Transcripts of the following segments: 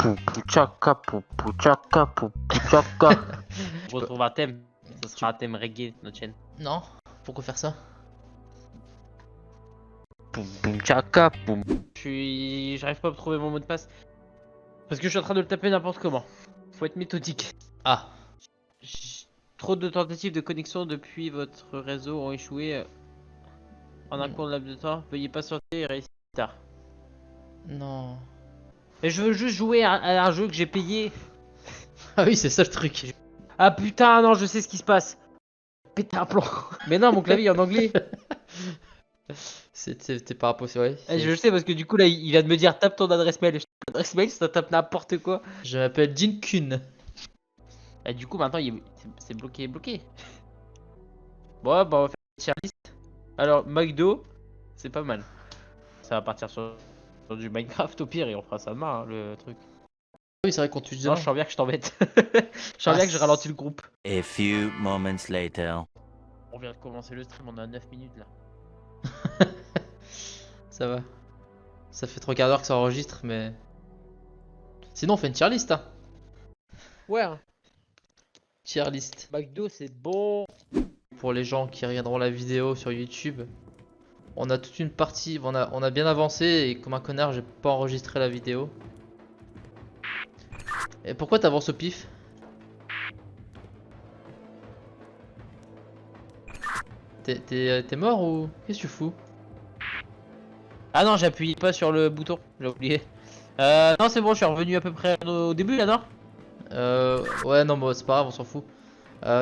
Pouchaka, pouchaka, pouchaka. On retrouve un thème. Ça sera un thème reggae, notre chaîne. Non? Pourquoi faire ça? Pouchaka, poum. J'arrive pas à trouver mon mot de passe. Parce que je suis en train de le taper n'importe comment. Faut être méthodique. Ah, Trop de tentatives de connexion depuis votre réseau ont échoué en un court laps de temps. Veuillez patienter et réussir plus tard. non. Mais je veux juste jouer à un jeu que j'ai payé. Ah oui, c'est ça le truc. Ah putain, non, je sais ce qui se passe. Péter un plomb. Mais non, mon clavier est en anglais. C'était par rapport, ouais. Je sais parce que du coup là il vient de me dire tape ton adresse mail. Adresse mail ça tape n'importe quoi. Je m'appelle Jin Kun. Et du coup maintenant c'est bloqué. Bon bah on va faire une tier list. Alors McDo c'est pas mal. Ça va partir sur du Minecraft au pire et on fera ça demain hein, le truc. Oui, c'est vrai qu'on tue Non dedans. je sens bien que je t'embête. Je sens bien que je ralentis le groupe. A few moments later. On vient de commencer le stream, on a 9 minutes là. Ça va. Ça fait 3 quarts d'heure que ça enregistre, mais. Sinon, on fait une tier list, hein. Ouais hein. Tier list. McDo c'est bon. Pour les gens qui regarderont la vidéo sur YouTube, on a toute une partie. On a bien avancé et comme un connard, j'ai pas enregistré la vidéo. Et pourquoi t'avances au pif? T'es mort ou qu'est-ce que tu fous? Ah non j'appuie pas sur le bouton, j'ai oublié. Non c'est bon je suis revenu à peu près au début là non? Ouais, non, bah, c'est pas grave, on s'en fout.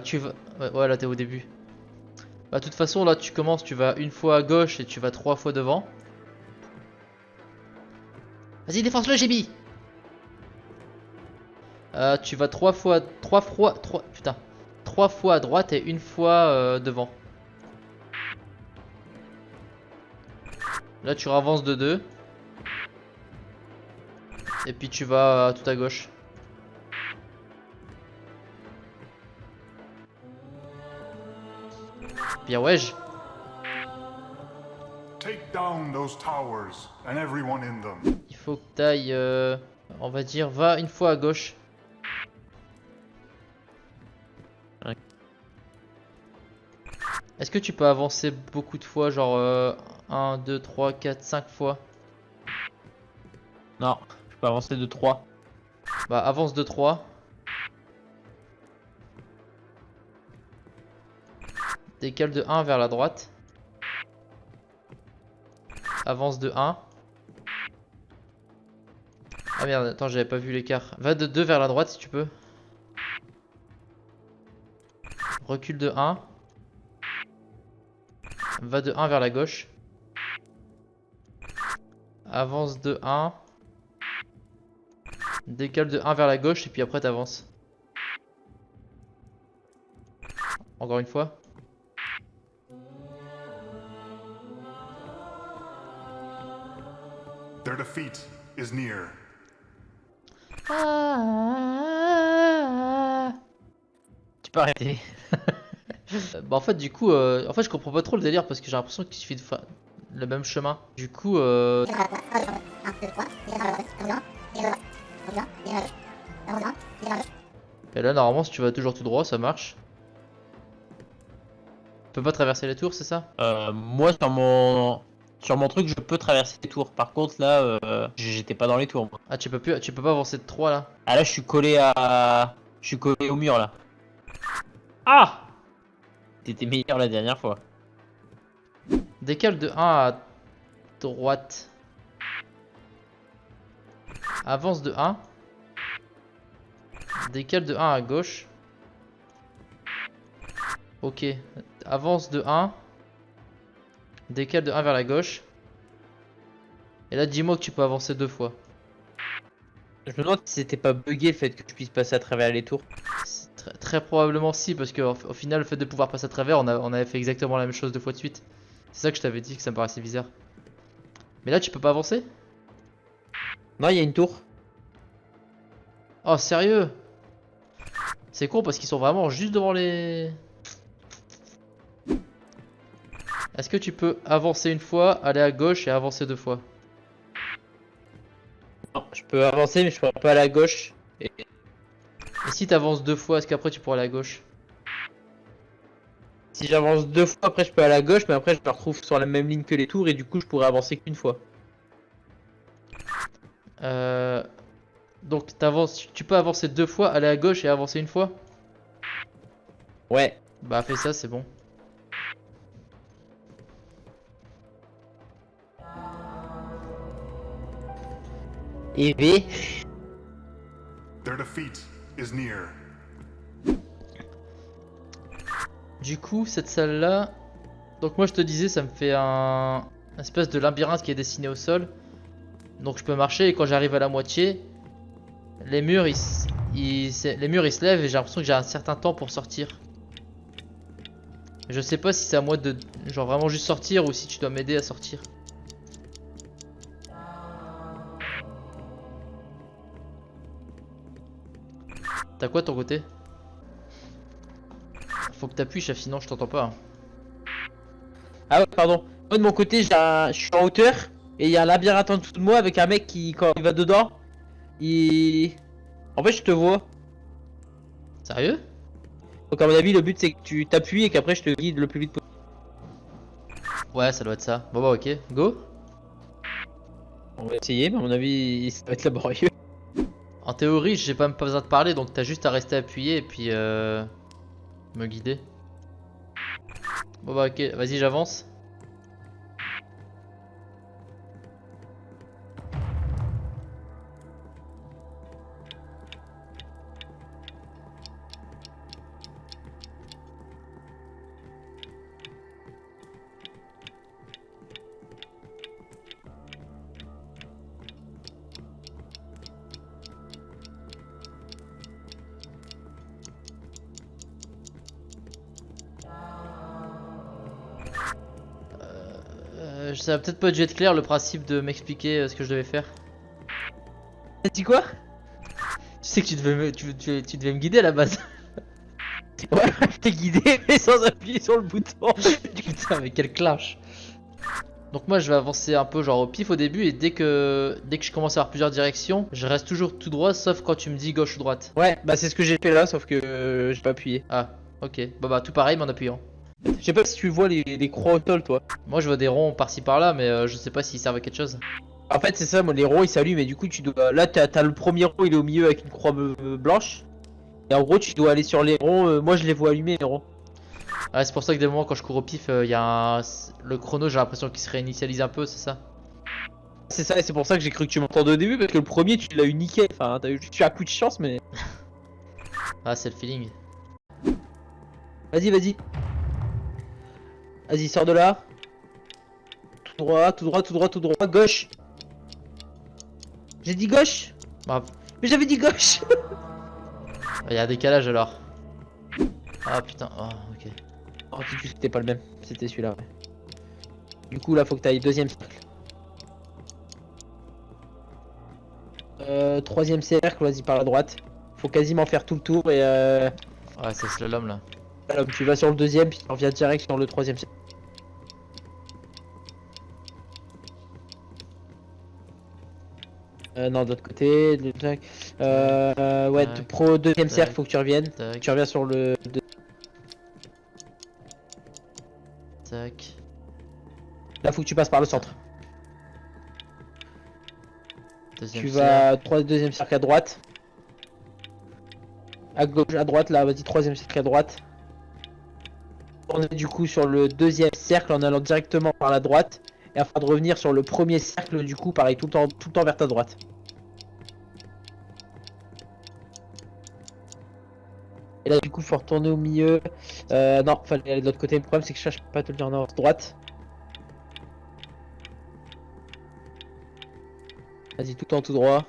Tu vas. Ouais, là t'es au début. Bah, de toute façon, là tu commences, tu vas une fois à gauche et tu vas 3 fois devant. Vas-y, défonce-le, Gébi! Tu vas 3 fois. 3 putain. 3 fois à droite et une fois devant. Là, tu avances de 2. Et puis tu vas tout à gauche. Bien, ouais. Take down those towers and everyone in them. Il faut que t'ailles. On va dire, va une fois à gauche. Ouais. Est-ce que tu peux avancer beaucoup de fois, genre 1, 2, 3, 4, 5 fois? Non, je peux avancer de 3. Bah avance de 3. Décale de 1 vers la droite. Avance de 1. Ah merde, attends, j'avais pas vu l'écart. Va de 2 vers la droite si tu peux. Recule de 1. Va de 1 vers la gauche. Avance de 1. Décale de 1 vers la gauche et puis après t'avances. Encore une fois. Their defeat is near. Tu peux arrêter. Bah en fait du coup en fait je comprends pas trop le délire parce que j'ai l'impression qu'il suffit de faire le même chemin. Du coup et là normalement si tu vas toujours tout droit ça marche. Tu peux pas traverser les tours, c'est ça? Moi sur mon truc je peux traverser les tours. Par contre là j'étais pas dans les tours. Moi. Ah tu peux pas avancer de 3 là. Ah là je suis collé au mur là. Ah! T'étais meilleur la dernière fois. Décale de 1 à droite. Avance de 1. Décale de 1 à gauche. Ok. Avance de 1. Décale de 1 vers la gauche. Et là dis-moi que tu peux avancer 2 fois. Je me demande si c'était pas bugué le fait que je puisse passer à travers les tours. Très probablement si, parce qu'au final le fait de pouvoir passer à travers, on avait fait exactement la même chose 2 fois de suite. C'est ça que je t'avais dit que ça me paraissait bizarre. Mais là tu peux pas avancer? Non il y a une tour. Oh sérieux? C'est con parce qu'ils sont vraiment juste devant les... Est-ce que tu peux avancer une fois, aller à gauche et avancer 2 fois? Je peux avancer, mais je pourrais pas aller à gauche. Et si t'avances 2 fois, est-ce qu'après tu pourras aller à gauche? Si j'avance 2 fois, après je peux aller à gauche, mais après je me retrouve sur la même ligne que les tours et du coup je pourrais avancer qu'une fois. Donc tu peux avancer 2 fois, aller à gauche et avancer une fois? Ouais. Bah fais ça, c'est bon. Et V. Their defeat is near. Du coup, cette salle-là... Donc moi je te disais, ça me fait un espèce de labyrinthe qui est dessiné au sol. Donc je peux marcher et quand j'arrive à la moitié, les murs ils se lèvent et j'ai l'impression que j'ai un certain temps pour sortir. Je sais pas si c'est à moi de genre vraiment juste sortir ou si tu dois m'aider à sortir. T'as quoi de ton côté? Faut que t'appuies chef, sinon je t'entends pas. Hein. Ah ouais, pardon. Moi de mon côté, je suis en hauteur et il y a un labyrinthe en dessous de moi avec un mec qui, quand il va dedans, En fait, je te vois. Sérieux? Donc à mon avis, le but c'est que tu t'appuies et qu'après je te guide le plus vite possible. Ouais, ça doit être ça. Bon bah ok, go. On va essayer, mais à mon avis, ça va être laborieux. En théorie, j'ai pas même pas besoin de parler, donc t'as juste à rester appuyé et puis me guider. Bon bah ok, vas-y j'avance. Ça va peut-être pas dû être clair le principe de m'expliquer ce que je devais faire. T'as dit quoi? Tu sais que tu devais me guider à la base. Ouais, je t'ai guidé, mais sans appuyer sur le bouton. Putain, mais quel clash. Donc moi je vais avancer un peu genre au pif au début et dès que je commence à avoir plusieurs directions, je reste toujours tout droit sauf quand tu me dis gauche ou droite. Ouais, bah c'est ce que j'ai fait là, sauf que j'ai pas appuyé. Ah, ok. Bah tout pareil mais en appuyant. Je sais pas si tu vois les croix au sol, toi. Moi je vois des ronds par-ci par-là mais je sais pas s'ils servent à quelque chose. En fait, c'est ça, moi, les ronds ils s'allument, et du coup, tu dois. Là, t'as le premier rond, il est au milieu avec une croix blanche. Et en gros, tu dois aller sur les ronds. Moi, je les vois allumer, les ronds. Ouais, c'est pour ça que des moments quand je cours au pif, il y a le chrono, j'ai l'impression qu'il se réinitialise un peu, c'est ça? C'est ça, et c'est pour ça que j'ai cru que tu m'entendais au début, parce que le premier, tu l'as eu nickel. Enfin, t'as eu juste eu un coup de chance, mais. Ah, c'est le feeling. Vas-y, vas-y. Vas-y, sors de là. Tout droit, tout droit, tout droit, tout droit. Gauche. J'ai dit gauche. Bah, Mais j'avais dit gauche. il y a un décalage alors. Ah putain, oh, ok. Oh, c'était pas le même. C'était celui-là, ouais. Du coup, là, faut que t'ailles deuxième cercle. Troisième cercle, vas-y par la droite. Faut quasiment faire tout le tour et Ouais, c'est slalom là. alors, tu vas sur le deuxième, puis tu reviens direct sur le troisième cercle. Non, de l'autre côté. Ouais, Tac, pro deuxième tac, cercle, faut que tu reviennes. Tac, Tu reviens sur le. tac. Là, faut que tu passes par le centre. Deuxième Tu cercle. vas deuxième cercle à droite. À gauche, à droite, là, vas-y, troisième cercle à droite. On est du coup sur le deuxième cercle en allant directement par la droite. Et afin de revenir sur le premier cercle, du coup, pareil, tout le temps vers ta droite. Et là, du coup, faut retourner au milieu. Non, fallait aller de l'autre côté. Le problème, c'est que je peux pas te le dire en avance. Droite. Vas-y, tout en tout droit.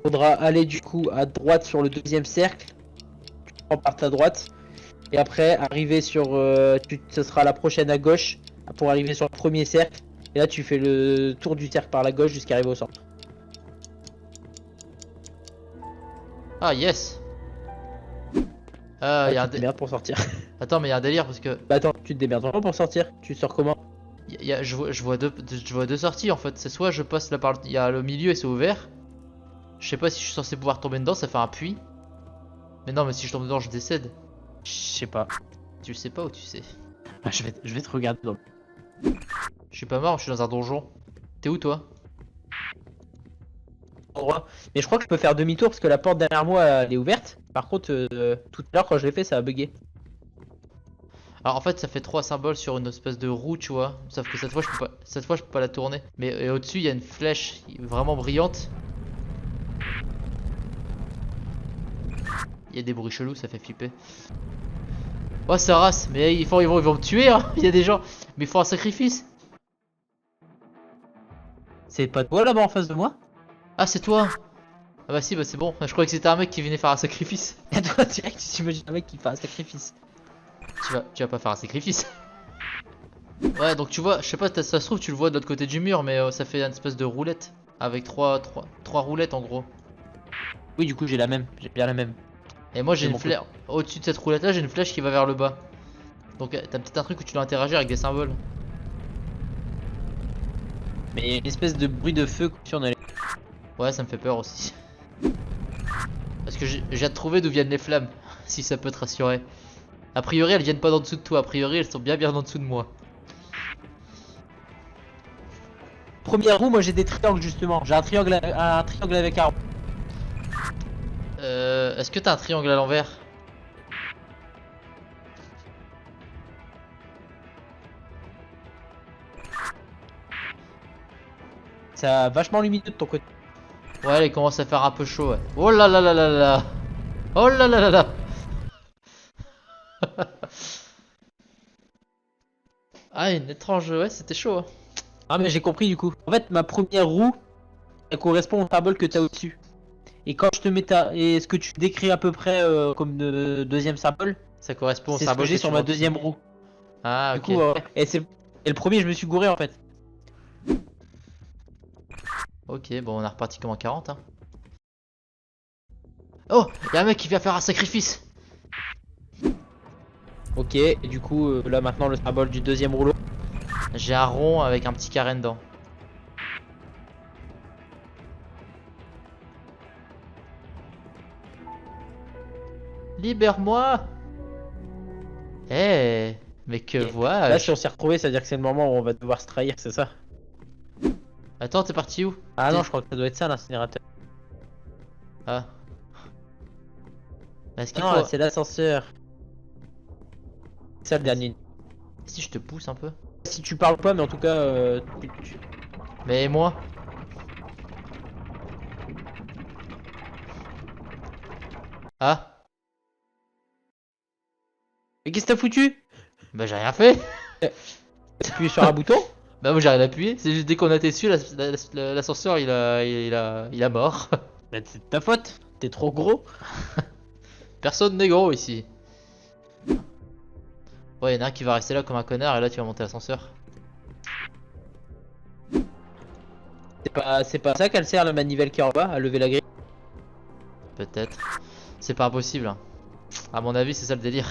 Faudra aller du coup à droite sur le deuxième cercle. Tu prends par ta droite. Et après, arriver sur. Ce sera la prochaine à gauche. Pour arriver sur le premier cercle. Et là, tu fais le tour du cercle par la gauche jusqu'à arriver au centre. Ah yes. Ah, y a un Tu te démerdes pour sortir. Attends, mais il y a un délire parce que Bah attends, tu te démerdes vraiment pour sortir. Tu sors comment? je vois deux sorties en fait. C'est soit je passe là par il y a le milieu et c'est ouvert. Je sais pas si je suis censé pouvoir tomber dedans, ça fait un puits. Mais non, mais si je tombe dedans, je décède. Je sais pas. Tu le sais pas ou tu sais? Bah, je vais te regarder dans le... Je suis pas mort, je suis dans un donjon. T'es où toi? endroit. Mais je crois que je peux faire demi-tour parce que la porte derrière moi elle est ouverte. Par contre, tout à l'heure quand je l'ai fait, ça a bugué. Alors en fait ça fait trois symboles sur une espèce de roue tu vois. Sauf que cette fois je peux pas la tourner. Mais et au-dessus il y a une flèche vraiment brillante. Il y a des bruits chelous, ça fait flipper. Oh ça rase, mais ils vont me tuer hein. Il y a des gens. Mais il faut un sacrifice. C'est pas toi là-bas en face de moi? Ah c'est toi. Ah bah si bah c'est bon. Je croyais que c'était un mec qui venait faire un sacrifice. Et toi direct tu t'imagines un mec qui fait un sacrifice. Tu vas pas faire un sacrifice. Ouais donc tu vois, je sais pas, ça se trouve tu le vois de l'autre côté du mur mais ça fait une espèce de roulette. Avec trois roulettes en gros. Oui du coup j'ai la même, j'ai bien la même. Et moi j'ai C'est une mon flèche. Au-dessus de cette roulette là j'ai une flèche qui va vers le bas. Donc t'as peut-être un truc où tu dois interagir avec des symboles. Mais il y a une espèce de bruit de feu comme si on allait... Ouais ça me fait peur aussi. Parce que j'ai hâte de trouver d'où viennent les flammes. Si ça peut te rassurer. A priori elles viennent pas d'en dessous de toi, a priori elles sont bien en dessous de moi. Première roue, moi j'ai des triangles justement. J'ai un triangle avec un rond. Est-ce que t'as un triangle à l'envers? Ça a vachement lumineux de ton côté. Ouais il commence à faire un peu chaud ouais. Oh là là là là là. Oh là là là là. Ah une étrange, ouais c'était chaud hein. Ah mais j'ai compris du coup. En fait ma première roue, elle correspond au symbole que t'as au-dessus. Et quand je te mets ta... Et ce que tu décris à peu près comme deuxième symbole, Ça correspond au c'est ce que symbole j'ai que sur tu ma vois. deuxième roue. Ah Du ok. coup, et le premier je me suis gouré en fait. Ok bon on a reparti comme en 40 hein. Oh y'a un mec qui vient faire un sacrifice. Ok, et du coup là maintenant le symbole du deuxième rouleau. J'ai un rond avec un petit carré dedans. Libère-moi. Eh mais que Là vois-je? si on s'est retrouvé, ça veut dire que c'est le moment où on va devoir se trahir, c'est ça? Attends t'es parti où? Ah non, je crois que ça doit être ça l'incinérateur. Ah. Est-ce qu'il Non, faut... là, c'est l'ascenseur. C'est ça le dernier. Si je te pousse un peu. Si tu parles pas, mais en tout cas, Mais moi? Ah. Mais qu'est-ce que t'as foutu? Bah j'ai rien fait. T'as appuyé sur un bouton? Bah moi j'ai rien appuyé. C'est juste dès qu'on a été dessus, l'ascenseur il a mort. Bah, c'est de ta faute, t'es trop gros. Personne n'est gros ici. Ouais, y'en a un qui va rester là comme un connard et là tu vas monter l'ascenseur. C'est pas ça qu'elle sert la manivelle qui est en bas, à lever la grille. Peut-être. C'est pas impossible. Hein. À mon avis, c'est ça le délire.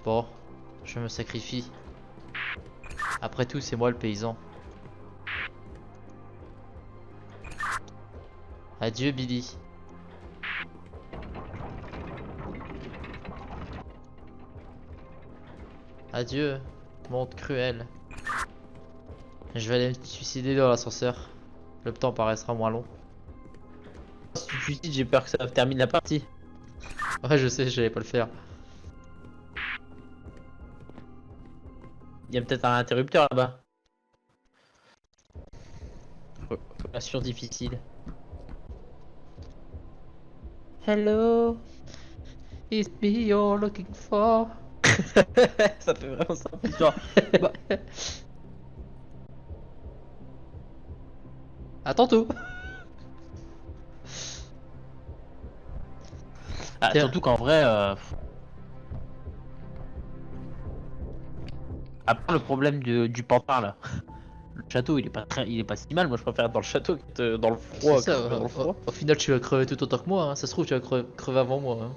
Bon, je me sacrifie. Après tout, c'est moi le paysan. Adieu, Billy. Adieu, monde cruel. Je vais aller me suicider dans l'ascenseur. Le temps paraîtra moins long. Si tu te suicides, j'ai peur que ça termine la partie. Ouais, je sais, j'allais pas le faire. Il y a peut-être un interrupteur là-bas. Relation difficile. Hello. It's me you're looking for. Ça fait vraiment ça. Genre, bah, À tantôt. Tiens. surtout qu'en vrai, à part le problème du pantin là, le château il est pas si mal. Moi je préfère être dans le château que dans le froid. C'est ça, que dans le froid. au final tu vas crever tout autant que moi, hein. Ça se trouve tu vas crever avant moi. Hein.